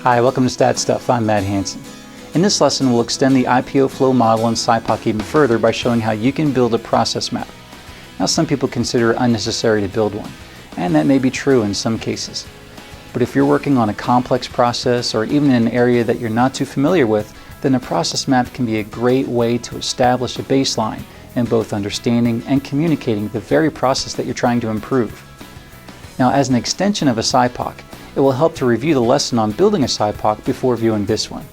Hi, welcome to StatStuff. I'm Matt Hansen. In this lesson, we'll extend the IPO flow model in SIPOC even further by showing how you can build a process map. Now, some people consider it unnecessary to build one, and that may be true in some cases. But if you're working on a complex process or even in an area that you're not too familiar with, then a process map can be a great way to establish a baseline in both understanding and communicating the very process that you're trying to improve. Now, as an extension of a SIPOC, it will help to review the lesson on building a SIPOC before viewing this one.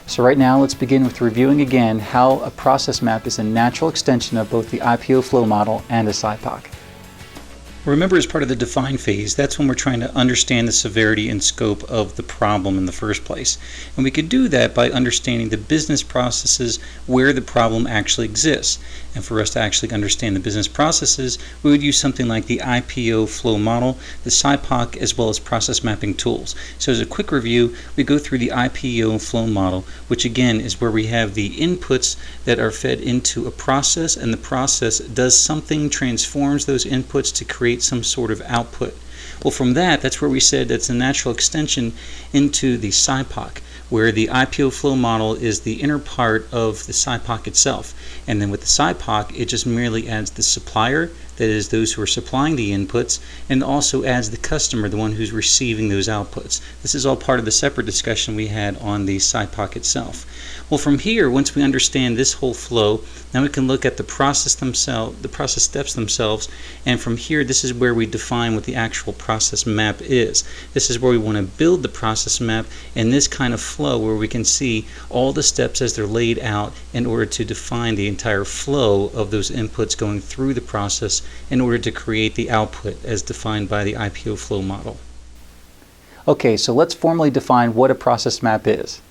So right now, let's begin with reviewing again how a process map is a natural extension of both the IPO flow model and a SIPOC. Remember, as part of the define phase, that's when we're trying to understand the severity and scope of the problem in the first place. And we could do that by understanding the business processes where the problem actually exists. And for us to actually understand the business processes, we would use something like the IPO flow model, the SIPOC, as well as process mapping tools. So as a quick review, we go through the IPO flow model, which again is where we have the inputs that are fed into a process, and the process does something, transforms those inputs to create some sort of output. Well, from that's where we said that's a natural extension into the SIPOC, where the IPO flow model is the inner part of the SIPOC itself. And then with the SIPOC, it just merely adds the supplier, that is those who are supplying the inputs, and also adds the customer, the one who's receiving those outputs. This is all part of the separate discussion we had on the SIPOC itself. Well, from here, once we understand this whole flow, now we can look at the process themselves, the process steps themselves, and from here, this is where we define what the actual process map is. This is where we want to build the process map in this kind of flow where we can see all the steps as they're laid out in order to define the entire flow of those inputs going through the process in order to create the output as defined by the IPO flow model. Okay, so let's formally define what a process map is.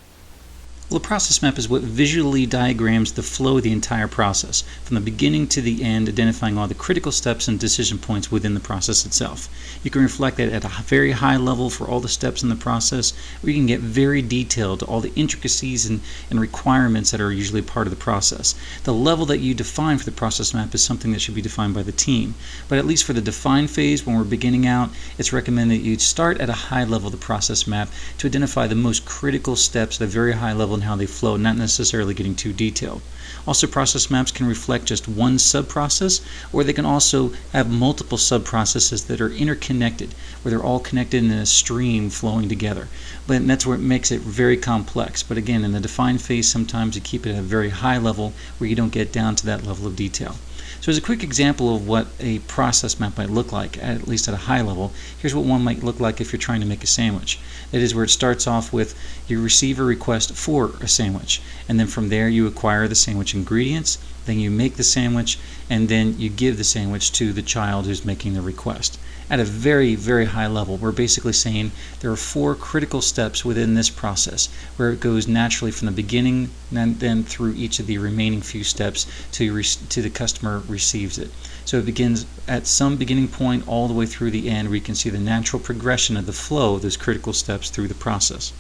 Well, a process map is what visually diagrams the flow of the entire process, from the beginning to the end, identifying all the critical steps and decision points within the process itself. You can reflect that at a very high level for all the steps in the process, or you can get very detailed to all the intricacies and requirements that are usually part of the process. The level that you define for the process map is something that should be defined by the team. But at least for the define phase, when we're beginning out, it's recommended that you start at a high level of the process map to identify the most critical steps at a very high level and how they flow, not necessarily getting too detailed. Also, process maps can reflect just one sub-process, or they can also have multiple sub-processes that are interconnected, where they're all connected in a stream flowing together. But that's where it makes it very complex. But again, in the define phase, sometimes you keep it at a very high level where you don't get down to that level of detail. So as a quick example of what a process map might look like, at least at a high level, here's what one might look like if you're trying to make a sandwich. That is where it starts off with you receive a request for a sandwich, and then from there you acquire the sandwich ingredients, then you make the sandwich, and then you give the sandwich to the child who's making the request. At a very, very high level, we're basically saying there are 4 critical steps within this process, where it goes naturally from the beginning and then through each of the remaining few steps to the customer receives it. So it begins at some beginning point all the way through the end, where you can see the natural progression of the flow of those critical steps through the process.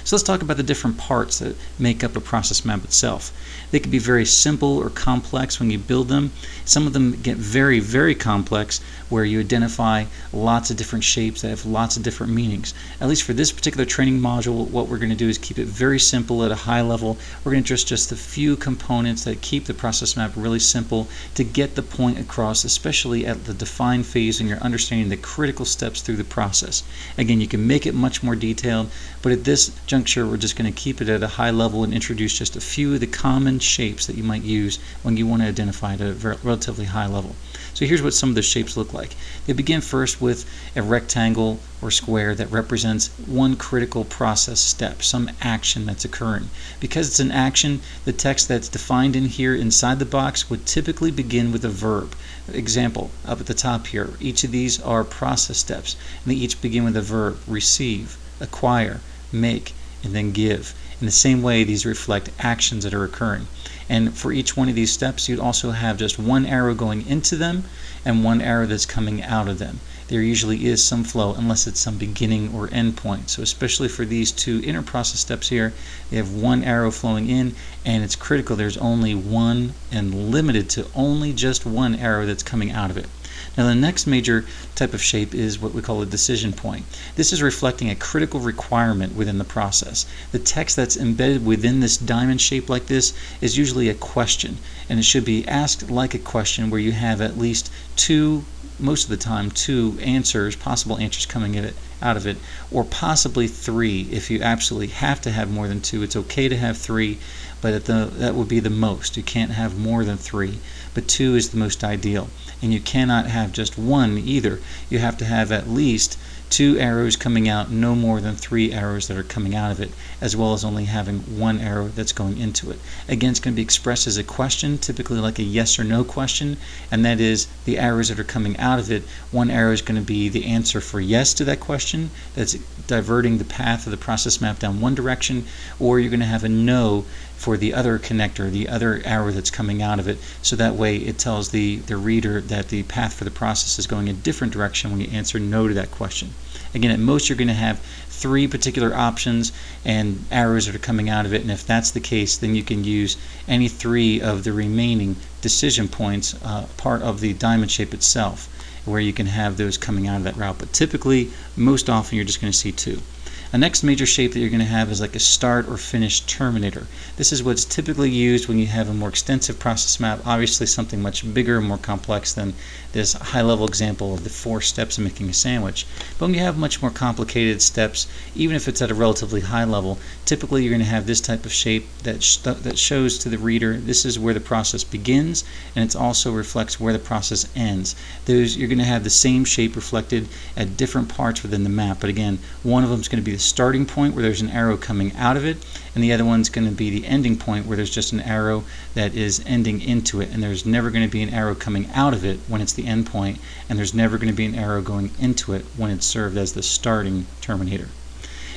So let's talk about the different parts that make up a process map itself. They can be very simple or complex when you build them. Some of them get very, very complex, where you identify lots of different shapes that have lots of different meanings. At least for this particular training module, what we're going to do is keep it very simple at a high level. We're going to address just a few components that keep the process map really simple to get the point across, especially at the define phase when you're understanding the critical steps through the process. Again, you can make it much more detailed, but at this juncture, we're just going to keep it at a high level and introduce just a few of the common shapes that you might use when you want to identify at a relatively high level. So here's what some of the shapes look like. They begin first with a rectangle or square that represents one critical process step, some action that's occurring. Because it's an action, the text that's defined in here inside the box would typically begin with a verb. Example, up at the top here, each of these are process steps, and they each begin with a verb: receive, acquire, make, and then give. In the same way, these reflect actions that are occurring. And for each one of these steps, you'd also have just one arrow going into them and one arrow that's coming out of them. There usually is some flow unless it's some beginning or end point. So especially for these 2 inner process steps here, they have one arrow flowing in, and it's critical there's only one and limited to only just one arrow that's coming out of it. Now the next major type of shape is what we call a decision point. This is reflecting a critical requirement within the process. The text that's embedded within this diamond shape like this is usually a question, and it should be asked like a question where you have at least two, most of the time, two answers, possible answers coming out of it, or possibly three. If you absolutely have to have more than two, it's okay to have three, but that would be the most. You can't have more than three, but two is the most ideal. And you cannot have just one either. You have to have at least two arrows coming out, no more than three arrows that are coming out of it, as well as only having one arrow that's going into it. Again, it's going to be expressed as a question, typically like a yes or no question, and that is the arrows that are coming out of it. One arrow is going to be the answer for yes to that question, that's diverting the path of the process map down one direction, or you're going to have a no for the other connector, the other arrow that's coming out of it, so that way it tells the reader that the path for the process is going a different direction when you answer no to that question. Again, at most you're going to have three particular options and arrows that are coming out of it, and if that's the case, then you can use any three of the remaining decision points, part of the diamond shape itself, where you can have those coming out of that route. But typically, most often, you're just going to see two. A next major shape that you're going to have is like a start or finish terminator. This is what's typically used when you have a more extensive process map, obviously something much bigger and more complex than this high-level example of the 4 steps of making a sandwich. But when you have much more complicated steps, even if it's at a relatively high level, typically you're going to have this type of shape that shows to the reader this is where the process begins, and it also reflects where the process ends. You're going to have the same shape reflected at different parts within the map, but again, one of them is going to be the starting point where there's an arrow coming out of it, and the other one's going to be the ending point where there's just an arrow that is ending into it, and there's never going to be an arrow coming out of it when it's the end point, and there's never going to be an arrow going into it when it's served as the starting terminator.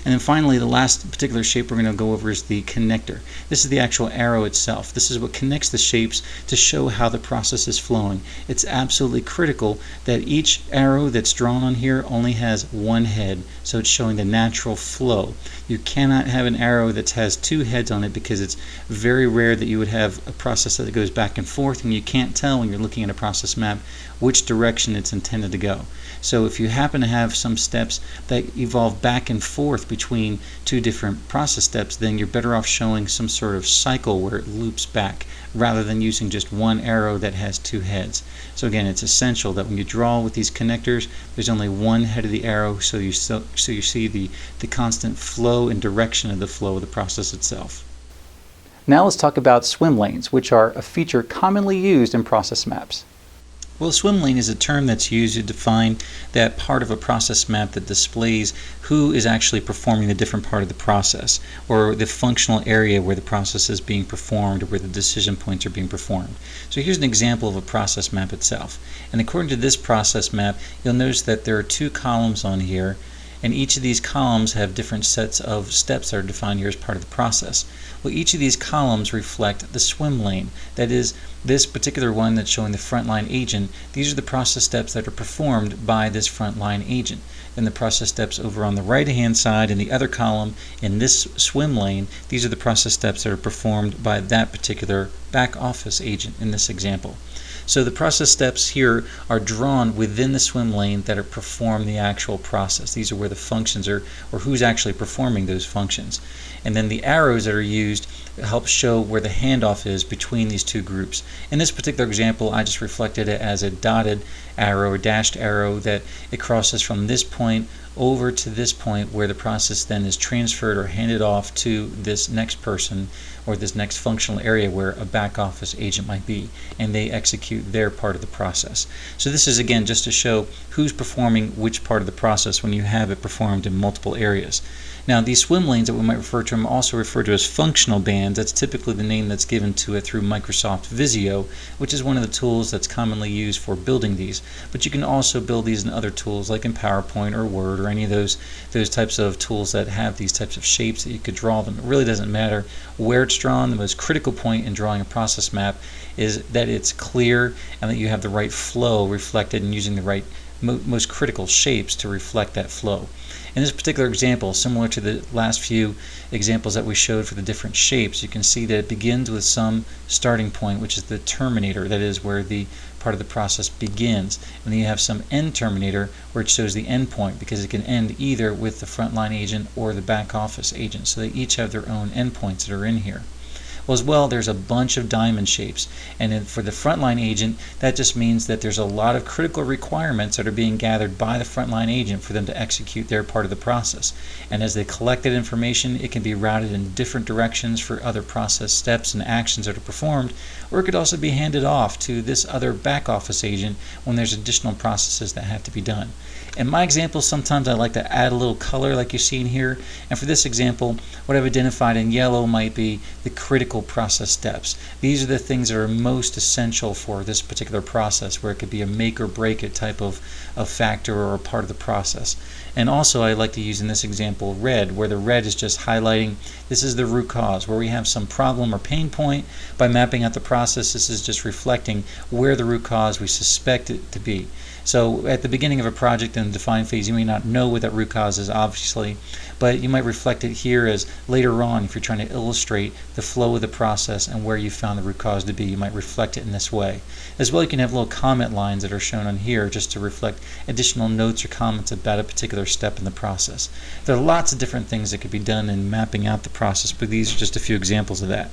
And then finally, the last particular shape we're going to go over is the connector. This is the actual arrow itself. This is what connects the shapes to show how the process is flowing. It's absolutely critical that each arrow that's drawn on here only has one head, so it's showing the natural flow. You cannot have an arrow that has two heads on it because it's very rare that you would have a process that goes back and forth, and you can't tell when you're looking at a process map which direction it's intended to go. So if you happen to have some steps that evolve back and forth between two different process steps, then you're better off showing some sort of cycle where it loops back rather than using just one arrow that has two heads. So again, it's essential that when you draw with these connectors, there's only one head of the arrow, so you see the constant flow and direction of the flow of the process itself. Now let's talk about swim lanes, which are a feature commonly used in process maps. Well, a swim lane is a term that's used to define that part of a process map that displays who is actually performing the different part of the process, or the functional area where the process is being performed, or where the decision points are being performed. So here's an example of a process map itself. And according to this process map, you'll notice that there are 2 columns on here, and each of these columns have different sets of steps that are defined here as part of the process. Well, each of these columns reflect the swim lane. That is, this particular one that's showing the frontline agent, these are the process steps that are performed by this frontline agent. Then the process steps over on the right-hand side in the other column in this swim lane, these are the process steps that are performed by that particular back office agent in this example. So the process steps here are drawn within the swim lane that are perform the actual process. These are where the functions are, or who's actually performing those functions. And then the arrows that are used help show where the handoff is between these two groups. In this particular example, I just reflected it as a dotted arrow or dashed arrow that it crosses from this point over to this point where the process then is transferred or handed off to this next person or this next functional area where a back office agent might be, and they execute their part of the process. So this is again just to show who's performing which part of the process when you have it performed in multiple areas. Now these swim lanes that we might refer to are also referred to as functional bands. That's typically the name that's given to it through Microsoft Visio, which is one of the tools that's commonly used for building these. But you can also build these in other tools like in PowerPoint or Word or any of those types of tools that have these types of shapes that you could draw them. It really doesn't matter where it's drawn. The most critical point in drawing a process map is that it's clear and that you have the right flow reflected and using the right most critical shapes to reflect that flow. In this particular example, similar to the last few examples that we showed for the different shapes, you can see that it begins with some starting point, which is the terminator, that is where the part of the process begins. And then you have some end terminator where it shows the end point, because it can end either with the frontline agent or the back office agent. So they each have their own endpoints that are in here. Well, as well, there's a bunch of diamond shapes, and then for the frontline agent, that just means that there's a lot of critical requirements that are being gathered by the frontline agent for them to execute their part of the process. And as they collect that information, it can be routed in different directions for other process steps and actions that are performed, or it could also be handed off to this other back office agent when there's additional processes that have to be done. In my example, sometimes I like to add a little color like you see in here, and for this example, what I've identified in yellow might be the critical process steps. These are the things that are most essential for this particular process, where it could be a make or break it type of factor or a part of the process. And also I like to use in this example red, where the red is just highlighting this is the root cause, where we have some problem or pain point. By mapping out the process, this is just reflecting where the root cause we suspect it to be. So at the beginning of a project in the define phase, you may not know what that root cause is, obviously, but you might reflect it here as later on, if you're trying to illustrate the flow of the process and where you found the root cause to be, you might reflect it in this way. As well, you can have little comment lines that are shown on here just to reflect additional notes or comments about a particular step in the process. There are lots of different things that could be done in mapping out the process, but these are just a few examples of that.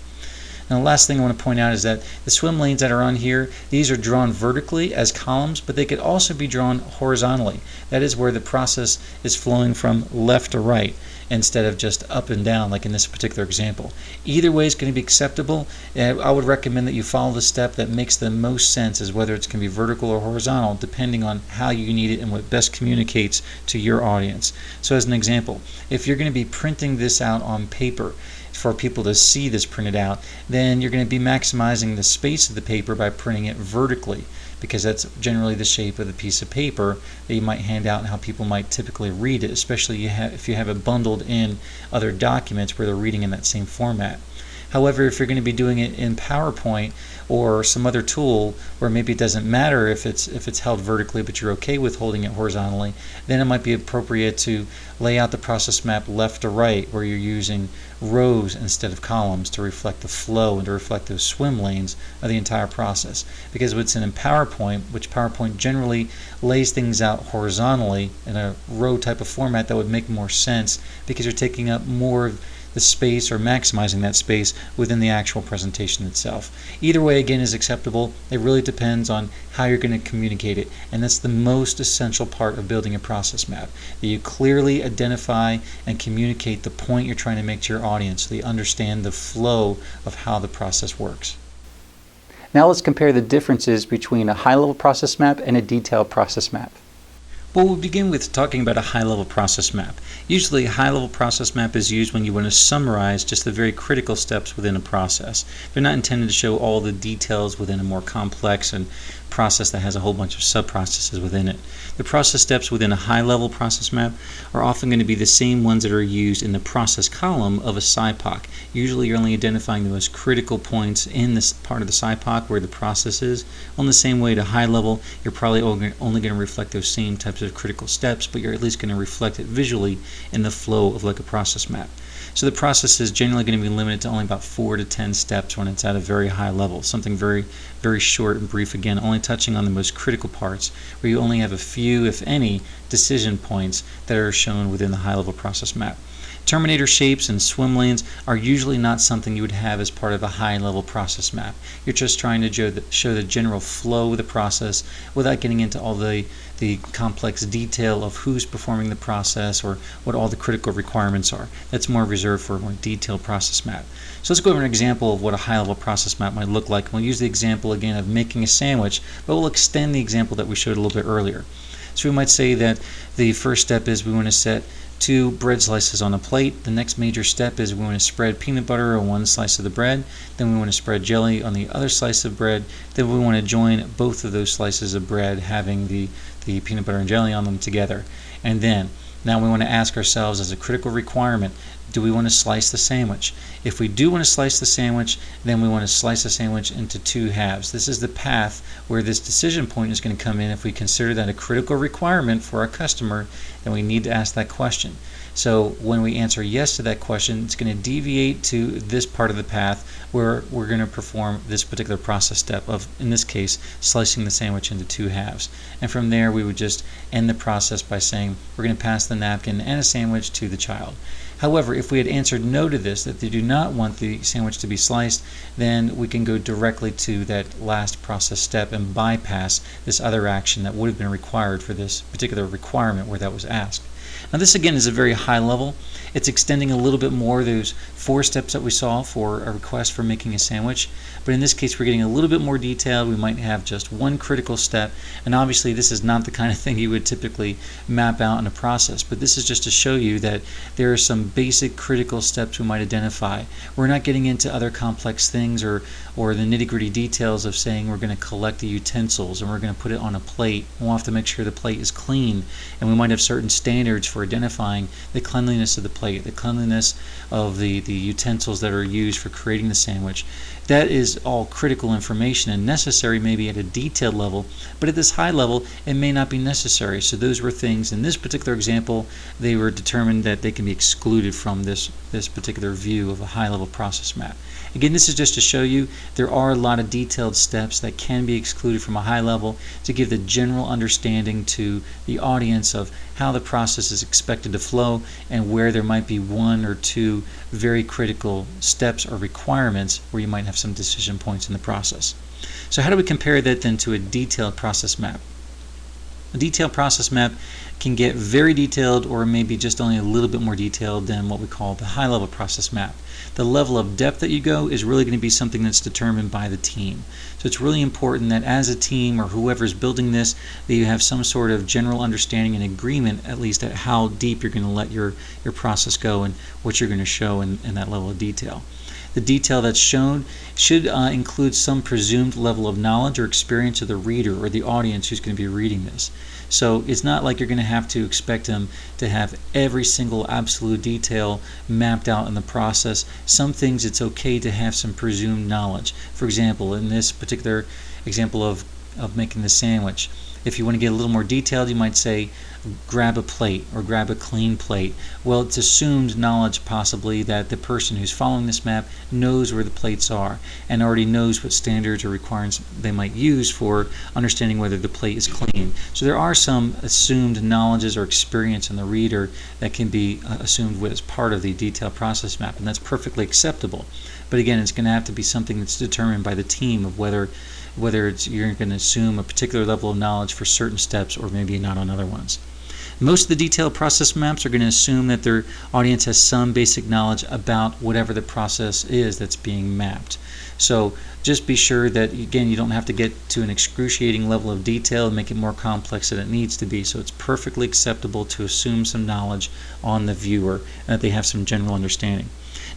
And the last thing I want to point out is that the swim lanes that are on here, these are drawn vertically as columns, but they could also be drawn horizontally. That is where the process is flowing from left to right instead of just up and down like in this particular example. Either way is going to be acceptable. I would recommend that you follow the step that makes the most sense, as whether it's going to be vertical or horizontal, depending on how you need it and what best communicates to your audience. So as an example, if you're going to be printing this out on paper, for people to see this printed out, then you're going to be maximizing the space of the paper by printing it vertically, because that's generally the shape of the piece of paper that you might hand out and how people might typically read it, especially if you have it bundled in other documents where they're reading in that same format. However, if you're going to be doing it in PowerPoint or some other tool where maybe it doesn't matter if it's held vertically, but you're okay with holding it horizontally, then it might be appropriate to lay out the process map left to right, where you're using rows instead of columns to reflect the flow and to reflect those swim lanes of the entire process. Because what's in PowerPoint, which PowerPoint generally lays things out horizontally in a row type of format, that would make more sense because you're taking up more of the space or maximizing that space within the actual presentation itself. Either way, again, is acceptable. It really depends on how you're going to communicate it, and that's the most essential part of building a process map, that you clearly identify and communicate the point you're trying to make to your audience so they understand the flow of how the process works. Now let's compare the differences between a high-level process map and a detailed process map. Well, we'll begin with talking about a high-level process map. Usually a high-level process map is used when you want to summarize just the very critical steps within a process. They're not intended to show all the details within a more complex and process that has a whole bunch of sub-processes within it. The process steps within a high-level process map are often going to be the same ones that are used in the process column of a SIPOC. Usually you're only identifying the most critical points in this part of the SIPOC where the process is. On the same way to high level, you're probably only going to reflect those same types of critical steps, but you're at least going to reflect it visually in the flow of like a process map. So the process is generally going to be limited to only about 4 to 10 steps when it's at a very high level, something very, very short and brief, again, only touching on the most critical parts, where you only have a few, if any, decision points that are shown within the high-level process map. Terminator shapes and swim lanes are usually not something you would have as part of a high-level process map. You're just trying to show the general flow of the process without getting into all the complex detail of who's performing the process or what all the critical requirements are. That's more reserved for a more detailed process map. So let's go over an example of what a high-level process map might look like. We'll use the example again of making a sandwich, but we'll extend the example that we showed a little bit earlier. So we might say that the first step is we want to set 2 bread slices on a plate. The next major step is we want to spread peanut butter on one slice of the bread. Then we want to spread jelly on the other slice of bread. Then we want to join both of those slices of bread having the peanut butter and jelly on them together. And then now we want to ask ourselves as a critical requirement, do we want to slice the sandwich? If we do want to slice the sandwich, then we want to slice the sandwich into 2 halves. This is the path where this decision point is going to come in. If we consider that a critical requirement for our customer, then we need to ask that question. So when we answer yes to that question, it's going to deviate to this part of the path where we're going to perform this particular process step of, in this case, slicing the sandwich into 2 halves. And from there, we would just end the process by saying we're going to pass the napkin and a sandwich to the child. However, if we had answered no to this, that they do not want the sandwich to be sliced, then we can go directly to that last process step and bypass this other action that would have been required for this particular requirement where that was asked. Now this again is a very high level. It's extending a little bit more those 4 steps that we saw for a request for making a sandwich, but in this case we're getting a little bit more detailed. We might have just one critical step, and obviously this is not the kind of thing you would typically map out in a process, but this is just to show you that there are some basic critical steps we might identify. We're not getting into other complex things or the nitty-gritty details of saying we're going to collect the utensils and we're going to put it on a plate. We'll have to make sure the plate is clean, and we might have certain standards for identifying the cleanliness of the plate, the cleanliness of the utensils that are used for creating the sandwich. That is all critical information and necessary maybe at a detailed level, but at this high level it may not be necessary. So those were things in this particular example, they were determined that they can be excluded from this particular view of a high-level process map. Again, this is just to show you there are a lot of detailed steps that can be excluded from a high level to give the general understanding to the audience of how the process is expected to flow and where there might be 1 or 2 very critical steps or requirements where you might have some decision points in the process. So how do we compare that then to a detailed process map? A detailed process map can get very detailed or maybe just only a little bit more detailed than what we call the high-level process map. The level of depth that you go is really going to be something that's determined by the team. So it's really important that as a team or whoever's building this, that you have some sort of general understanding and agreement at least at how deep you're going to let your process go and what you're going to show in that level of detail. The detail that's shown should include some presumed level of knowledge or experience of the reader or the audience who's going to be reading this. So it's not like you're going to have to expect them to have every single absolute detail mapped out in the process. Some things it's okay to have some presumed knowledge. For example, in this particular example of making the sandwich, if you want to get a little more detailed, you might say grab a plate or grab a clean plate. Well, it's assumed knowledge possibly that the person who's following this map knows where the plates are and already knows what standards or requirements they might use for understanding whether the plate is clean. So there are some assumed knowledges or experience in the reader that can be assumed as part of the detailed process map, and that's perfectly acceptable. But again, it's going to have to be something that's determined by the team of whether you're going to assume a particular level of knowledge for certain steps or maybe not on other ones. Most of the detailed process maps are going to assume that their audience has some basic knowledge about whatever the process is that's being mapped. So just be sure that, again, you don't have to get to an excruciating level of detail and make it more complex than it needs to be. So it's perfectly acceptable to assume some knowledge on the viewer and that they have some general understanding.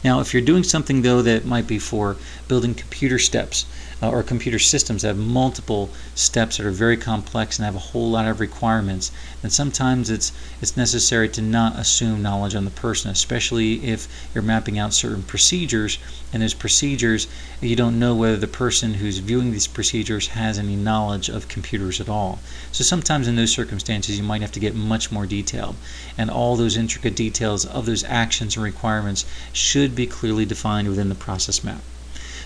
Now, if you're doing something, though, that might be for building computer steps or computer systems that have multiple steps that are very complex and have a whole lot of requirements, then sometimes it's necessary to not assume knowledge on the person, especially if you're mapping out certain procedures, and those procedures, you don't know whether the person who's viewing these procedures has any knowledge of computers at all. So sometimes in those circumstances, you might have to get much more detailed, and all those intricate details of those actions and requirements should be clearly defined within the process map.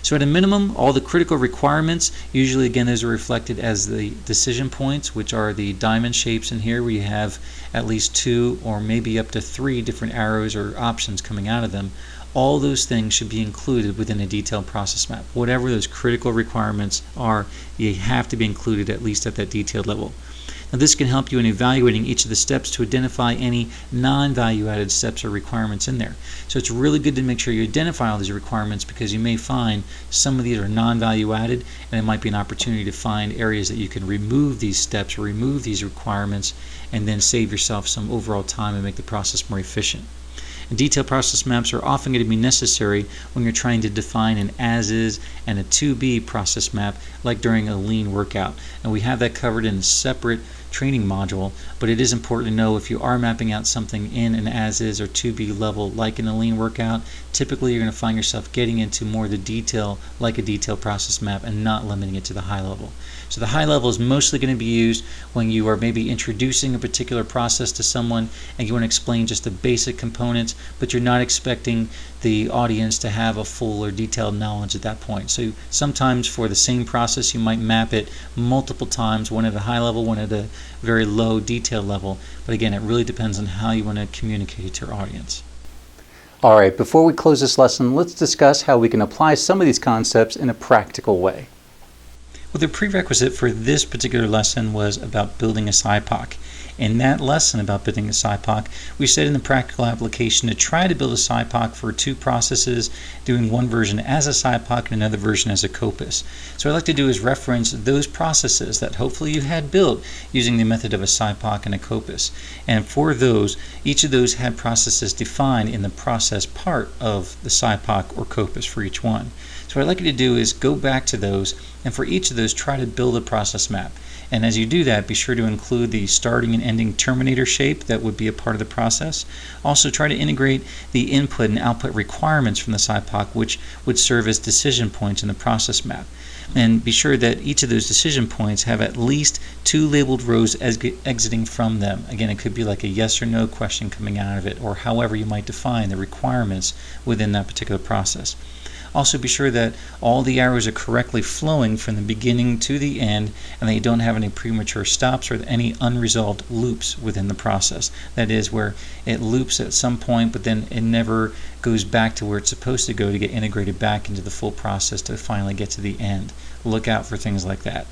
So at a minimum, all the critical requirements, usually again those are reflected as the decision points, which are the diamond shapes in here where you have at least 2 or maybe up to 3 different arrows or options coming out of them. All those things should be included within a detailed process map. Whatever those critical requirements are, they have to be included at least at that detailed level. Now this can help you in evaluating each of the steps to identify any non-value added steps or requirements in there. So it's really good to make sure you identify all these requirements, because you may find some of these are non-value added, and it might be an opportunity to find areas that you can remove these steps or remove these requirements and then save yourself some overall time and make the process more efficient. And detailed process maps are often going to be necessary when you're trying to define an as-is and a to-be process map, like during a lean workout. And we have that covered in a separate training module, but it is important to know if you are mapping out something in an as-is or to-be level, like in a lean workout, typically you're going to find yourself getting into more of the detail, like a detailed process map, and not limiting it to the high level. So the high level is mostly going to be used when you are maybe introducing a particular process to someone and you want to explain just the basic components, but you're not expecting the audience to have a full or detailed knowledge at that point. So sometimes for the same process you might map it multiple times, one at a high level, one at a very low detail level, but again, it really depends on how you want to communicate it to your audience. Alright, before we close this lesson, let's discuss how we can apply some of these concepts in a practical way. Well, the prerequisite for this particular lesson was about building a SIPOC. In that lesson about building a SIPOC, we said in the practical application to try to build a SIPOC for two processes, doing one version as a SIPOC and another version as a COPUS. So what I'd like to do is reference those processes that hopefully you had built using the method of a SIPOC and a COPUS. And for those, each of those had processes defined in the process part of the SIPOC or COPUS for each one. So what I'd like you to do is go back to those, and for each of those try to build a process map. And as you do that, be sure to include the starting and ending terminator shape that would be a part of the process. Also try to integrate the input and output requirements from the SIPOC, which would serve as decision points in the process map. And be sure that each of those decision points have at least two labeled rows exiting from them. Again, it could be like a yes or no question coming out of it, or however you might define the requirements within that particular process. Also be sure that all the arrows are correctly flowing from the beginning to the end, and that you don't have any premature stops or any unresolved loops within the process. That is, where it loops at some point but then it never goes back to where it's supposed to go to get integrated back into the full process to finally get to the end. Look out for things like that.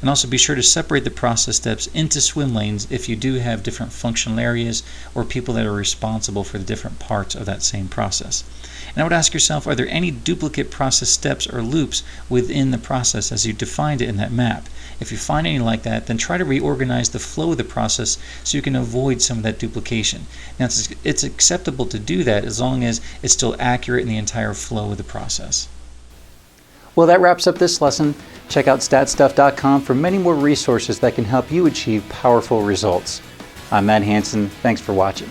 And also be sure to separate the process steps into swim lanes if you do have different functional areas or people that are responsible for the different parts of that same process. And I would ask yourself, are there any duplicate process steps or loops within the process as you defined it in that map? If you find any like that, then try to reorganize the flow of the process so you can avoid some of that duplication. Now, it's acceptable to do that as long as it's still accurate in the entire flow of the process. Well, that wraps up this lesson. Check out StatStuff.com for many more resources that can help you achieve powerful results. I'm Matt Hansen. Thanks for watching.